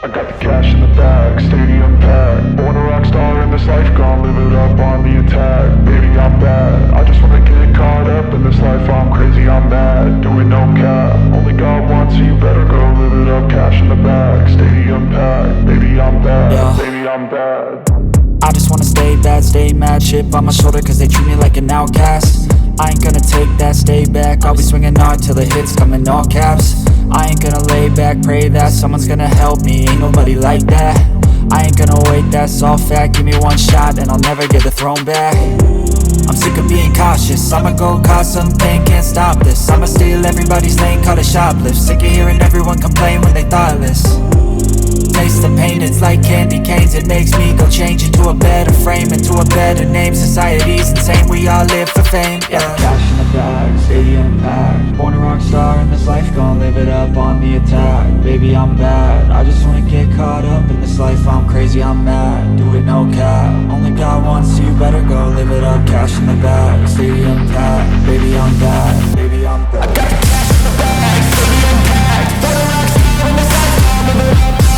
I got the cash in the bag, stadium packed. Born a rock star in this life, gonna live it up on the attack. Baby, I'm bad, I just wanna get caught up in this life. I'm crazy, I'm mad, doing no cap. Only God wants, so you better go live it up. Cash in the bag, stadium packed. Baby, I'm bad, baby, I'm bad. I just wanna stay bad, stay mad. Chip on my shoulder cause they treat me like an outcast. I ain't gonna take that, stay back. I'll be swinging hard till the hits come in all caps. I ain't gonna lay back, pray that someone's gonna help me. Ain't nobody like that. I ain't gonna wait, that's all fact. Give me one shot and I'll never get the throne back. I'm sick of being cautious, I'ma go cause some pain, can't stop this. I'ma steal everybody's lane, call it shoplift. Sick of hearing everyone complain when they thoughtless. Taste the pain, it's like candy canes. It makes me go change into a better frame, into a better name. Society's insane, we all live for fame, yeah. Cash in the bag, stadium packed. Born a rock star in this life, gonna live it up on the attack. Baby, I'm bad, I just wanna get caught up in this life. I'm crazy, I'm mad, do it no cap. Only God wants, so you better go live it up. Cash in the bag, stadium packed. Baby, I'm bad, baby, I'm bad. I got the cash in the bag, stadium packed. Born a rock star in this life, gonna live it up.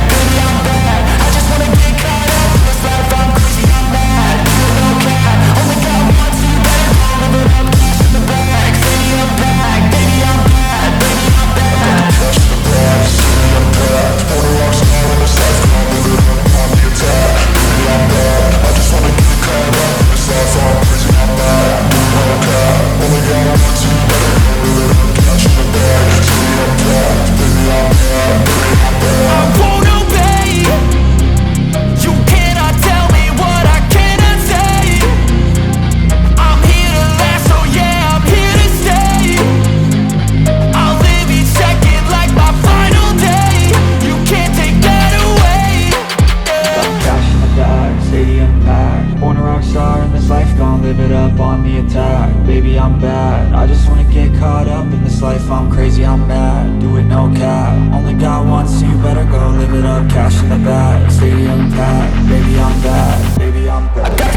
Baby, I'm bad, I just wanna get caught up in this life. I'm crazy, I'm mad, do it no cap. Only God wants, so you better go live it up. Cash in the bag, stadium packed. Baby, I'm bad, baby, I'm bad. Cash in the bag, stadium packed. Born a rock star in this life, gonna live it up on the attack. Baby, I'm bad, I just wanna get caught up in this life. I'm crazy, I'm mad, do it no cap. Only God wants, so you better go live it up. Cash in the bag, stadium packed. Baby, I'm bad, baby, I'm bad. I won't obey. You cannot tell me what I cannot say. I'm here to last, so yeah, I'm here to stay. I'll live each second like my final day. You can't take that away. Cash in the bag, stadium packed. Born a rock star in this life, gonna live it up on the attack. Baby, I'm bad, I just wanna get caught up in this life. I'm crazy, I'm mad, do it no cap. Only God wants, so you better go live it up. Cash in the bag, stadium packed. Baby, I'm bad, baby, I'm bad.